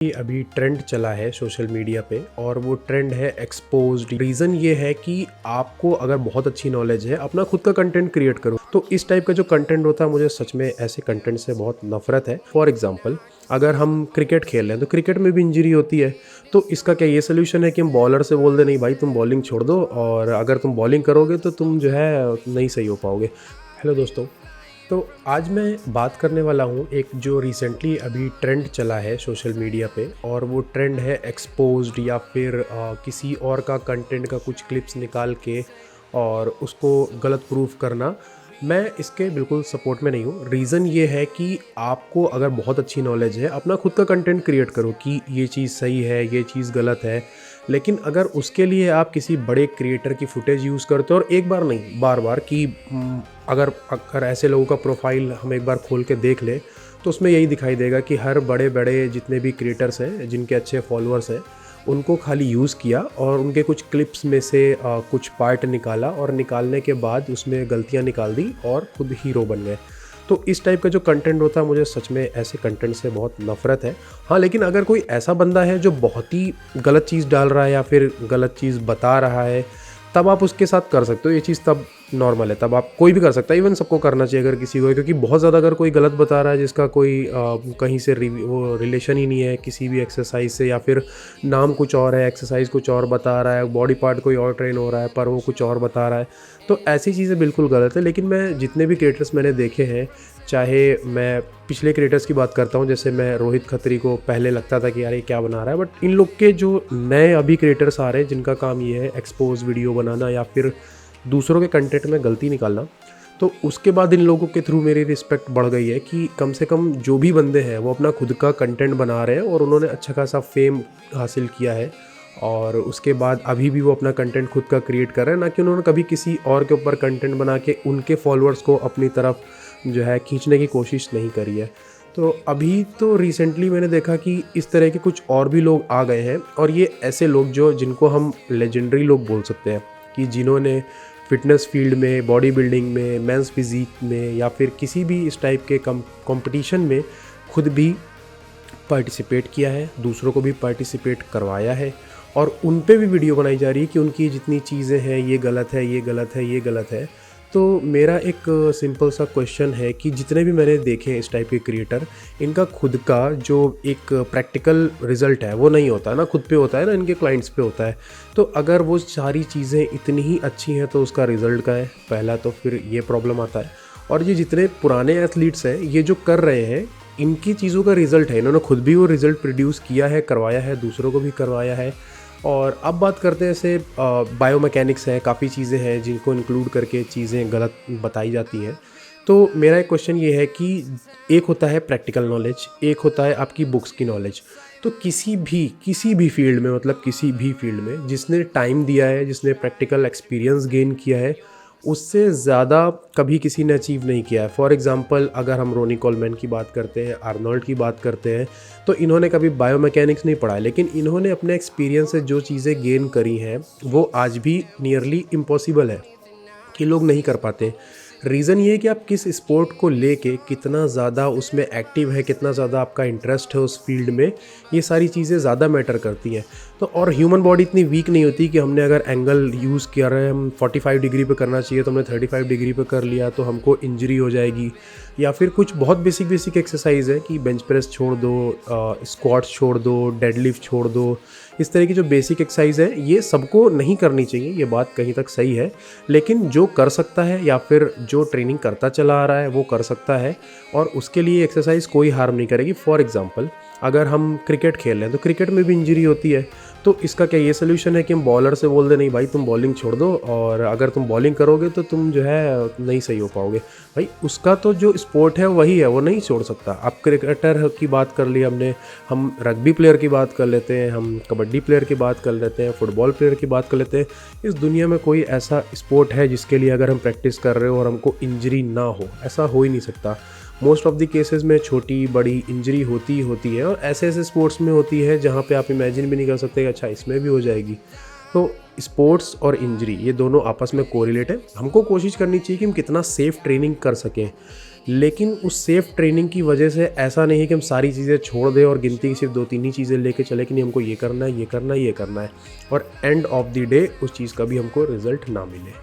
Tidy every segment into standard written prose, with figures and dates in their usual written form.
ये अभी ट्रेंड चला है सोशल मीडिया पे और वो ट्रेंड है एक्सपोज्ड। रीज़न ये है कि आपको अगर बहुत अच्छी नॉलेज है अपना खुद का कंटेंट क्रिएट करो। तो इस टाइप का जो कंटेंट होता है मुझे सच में ऐसे कंटेंट से बहुत नफरत है। फॉर एग्जांपल अगर हम क्रिकेट खेल रहे हैं तो क्रिकेट में भी इंजरी होती है। तो इसका क्या ये सोल्यूशन है कि हम बॉलर से बोल दे नहीं भाई तुम बॉलिंग छोड़ दो और अगर तुम बॉलिंग करोगे तो तुम जो है नहीं सही हो पाओगे। हेलो दोस्तों, तो आज मैं बात करने वाला हूँ एक जो रिसेंटली अभी ट्रेंड चला है सोशल मीडिया पे और वो ट्रेंड है एक्सपोज्ड या फिर किसी और का कंटेंट का कुछ क्लिप्स निकाल के और उसको गलत प्रूफ करना। मैं इसके बिल्कुल सपोर्ट में नहीं हूँ। रीज़न ये है कि आपको अगर बहुत अच्छी नॉलेज है अपना खुद का कंटेंट क्रिएट करो कि ये चीज़ सही है, ये चीज़ गलत है। लेकिन अगर उसके लिए आप किसी बड़े क्रिएटर की फुटेज यूज़ करते हो और एक बार नहीं बार बार कि अगर अगर ऐसे लोगों का प्रोफाइल हम एक बार खोल के देख लें तो उसमें यही दिखाई देगा कि हर बड़े बड़े जितने भी क्रिएटर्स हैं जिनके अच्छे फॉलोअर्स हैं उनको खाली यूज़ किया और उनके कुछ क्लिप्स में से कुछ पार्ट निकाला और निकालने के बाद उसमें गलतियां निकाल दी और खुद हीरो बन गए। तो इस टाइप का जो कंटेंट होता है मुझे सच में ऐसे कंटेंट से बहुत नफरत है। हाँ, लेकिन अगर कोई ऐसा बंदा है जो बहुत ही गलत चीज़ डाल रहा है या फिर गलत चीज़ बता रहा है तब आप उसके साथ कर सकते हो। ये चीज़ तब नॉर्मल है, तब आप कोई भी कर सकता है। इवन सबको करना चाहिए अगर किसी को, क्योंकि बहुत ज़्यादा अगर कोई गलत बता रहा है जिसका कोई कहीं से वो रिलेशन ही नहीं है किसी भी एक्सरसाइज से, या फिर नाम कुछ और है, एक्सरसाइज कुछ और बता रहा है, बॉडी पार्ट कोई और ट्रेन हो रहा है पर वो कुछ और बता रहा है, तो ऐसी चीज़ें बिल्कुल गलत है। लेकिन मैं जितने भी क्रिएटर्स मैंने देखे हैं, चाहे मैं पिछले क्रिएटर्स की बात करता हूँ, जैसे मैं रोहित खत्री को पहले लगता था कि यार ये क्या बना रहा है, बट इन लोग के जो नए अभी क्रिएटर्स आ रहे हैं जिनका काम ये है एक्सपोज वीडियो बनाना या फिर दूसरों के कंटेंट में गलती निकालना, तो उसके बाद इन लोगों के थ्रू मेरी रिस्पेक्ट बढ़ गई है कि कम से कम जो भी बंदे हैं वो अपना खुद का कंटेंट बना रहे हैं और उन्होंने अच्छा खासा फेम हासिल किया है और उसके बाद अभी भी वो अपना कंटेंट खुद का क्रिएट कर रहे हैं, ना कि उन्होंने कभी किसी और के ऊपर कंटेंट बना के उनके फॉलोअर्स को अपनी तरफ जो है खींचने की कोशिश नहीं करी है। तो अभी तो रिसेंटली मैंने देखा कि इस तरह के कुछ और भी लोग आ गए हैं और ये ऐसे लोग जिनको हम लेजेंडरी लोग बोल सकते हैं कि जिन्होंने फिटनेस फील्ड में, बॉडी बिल्डिंग में, मेंस फिजिक में या फिर किसी भी इस टाइप के कंपटीशन में खुद भी पार्टिसिपेट किया है, दूसरों को भी पार्टिसिपेट करवाया है और उन पे भी वीडियो बनाई जा रही है कि उनकी जितनी चीज़ें हैं ये गलत है, ये गलत है, ये गलत है। तो मेरा एक सिंपल सा क्वेश्चन है कि जितने भी मैंने देखे हैं इस टाइप के क्रिएटर, इनका खुद का जो एक प्रैक्टिकल रिज़ल्ट है वो नहीं होता ना, खुद पे होता है ना, इनके क्लाइंट्स पे होता है। तो अगर वो सारी चीज़ें इतनी ही अच्छी हैं तो उसका रिज़ल्ट क्या है, पहला तो फिर ये प्रॉब्लम आता है। और ये जितने पुराने एथलीट्स हैं ये जो कर रहे हैं इनकी चीज़ों का रिज़ल्ट है, इन्होंने खुद भी वो रिज़ल्ट प्रोड्यूस किया है, करवाया है, दूसरों को भी करवाया है। और अब बात करते हैं जैसे बायोमैकेनिक्स है, काफ़ी चीज़ें हैं जिनको इंक्लूड करके चीज़ें गलत बताई जाती हैं। तो मेरा एक क्वेश्चन ये है कि एक होता है प्रैक्टिकल नॉलेज, एक होता है आपकी बुक्स की नॉलेज। तो किसी भी फील्ड में, मतलब किसी भी फील्ड में जिसने टाइम दिया है, जिसने प्रैक्टिकल एक्सपीरियंस गेन किया है, उससे ज़्यादा कभी किसी ने अचीव नहीं किया है। फॉर एग्ज़ाम्पल अगर हम रोनी कोलमैन की बात करते हैं, आर्नोल्ड की बात करते हैं, तो इन्होंने कभी बायोमैकेनिक्स नहीं पढ़ा है, लेकिन इन्होंने अपने एक्सपीरियंस से जो चीज़ें गेन करी हैं वो आज भी नियरली इम्पॉसिबल है कि लोग नहीं कर पाते। रीज़न ये है कि आप किस स्पोर्ट को लेके कितना ज़्यादा उसमें एक्टिव है, कितना ज़्यादा आपका इंटरेस्ट है उस फील्ड में, ये सारी चीज़ें ज़्यादा मैटर करती हैं। तो और ह्यूमन बॉडी इतनी वीक नहीं होती कि हमने अगर एंगल यूज़ किया रहे, हम 45 डिग्री पे करना चाहिए तो हमने 35 डिग्री पे कर लिया तो हमको इंजरी हो जाएगी। या फिर कुछ बहुत बेसिक एक्सरसाइज है कि बेंच प्रेस छोड़ दो, स्क्वाट्स छोड़ दो, डेडलिफ्ट छोड़ दो, इस तरह की जो बेसिक एक्सरसाइज है ये सबको नहीं करनी चाहिए, ये बात कहीं तक सही है। लेकिन जो कर सकता है या फिर जो ट्रेनिंग करता चला आ रहा है वो कर सकता है और उसके लिए एक्सरसाइज कोई हार्म नहीं करेगी। फॉर एग्जांपल अगर हम क्रिकेट खेल रहे हैं तो क्रिकेट में भी इंजरी होती है, तो इसका क्या ये सोल्यूशन है कि हम बॉलर से बोल दे नहीं भाई तुम बॉलिंग छोड़ दो और अगर तुम बॉलिंग करोगे तो तुम जो है नहीं सही हो पाओगे। भाई उसका तो जो स्पोर्ट है वही है, वो नहीं छोड़ सकता। अब क्रिकेटर की बात कर ली हमने, हम रग्बी प्लेयर की बात कर लेते हैं, हम कबड्डी प्लेयर की बात कर लेते हैं, फुटबॉल प्लेयर की बात कर लेते हैं। इस दुनिया में कोई ऐसा स्पोर्ट है जिसके लिए अगर हम प्रैक्टिस कर रहे हो और हमको इंजरी ना हो, ऐसा हो ही नहीं सकता। मोस्ट ऑफ द केसेस में छोटी बड़ी इंजरी होती है और ऐसे स्पोर्ट्स में होती है जहाँ पे आप इमेजिन भी नहीं कर सकते कि अच्छा इसमें भी हो जाएगी। तो स्पोर्ट्स और इंजरी ये दोनों आपस में कोरिलेट है। हमको कोशिश करनी चाहिए कि हम कितना सेफ़ ट्रेनिंग कर सकें, लेकिन उस सेफ ट्रेनिंग की वजह से ऐसा नहीं है कि हम सारी चीज़ें छोड़ दें और गिनती की सिर्फ 2-3 ही चीज़ें लेके चले कि नहीं हमको ये करना है, ये करना है, ये करना है, और एंड ऑफ द डे उस चीज़ का भी हमको रिजल्ट ना मिले।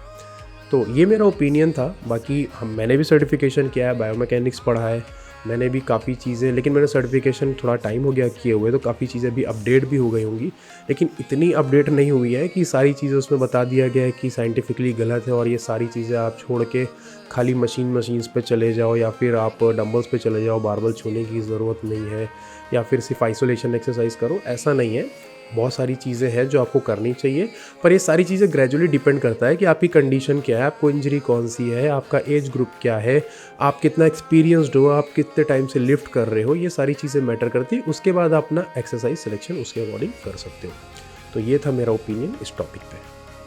तो ये मेरा ओपिनियन था। बाकी मैंने भी सर्टिफिकेशन किया है, बायोमैकेनिक्स पढ़ा है, मैंने भी काफ़ी चीज़ें, लेकिन मैंने सर्टिफिकेशन थोड़ा टाइम हो गया किए हुए, तो काफ़ी चीज़ें भी अपडेट भी हो गई होंगी, लेकिन इतनी अपडेट नहीं हुई है कि सारी चीज़ें उसमें बता दिया गया है कि साइंटिफिकली गलत है और ये सारी चीज़ें आप छोड़ के खाली मशीन्स पे चले जाओ, या फिर आप डंबल्स पे चले जाओ, बारबल छूने की ज़रूरत नहीं है, या फिर सिर्फ आइसोलेशन एक्सरसाइज करो, ऐसा नहीं है। बहुत सारी चीज़ें हैं जो आपको करनी चाहिए, पर ये सारी चीज़ें ग्रेजुअली डिपेंड करता है कि आपकी कंडीशन क्या है, आपको इंजरी कौन सी है, आपका एज ग्रुप क्या है, आप कितना एक्सपीरियंस्ड हो, आप कितने टाइम से लिफ्ट कर रहे हो, ये सारी चीज़ें मैटर करती है। उसके बाद आप अपना एक्सरसाइज सिलेक्शन उसके अकॉर्डिंग कर सकते हो। तो ये था मेरा ओपिनियन इस टॉपिक पे।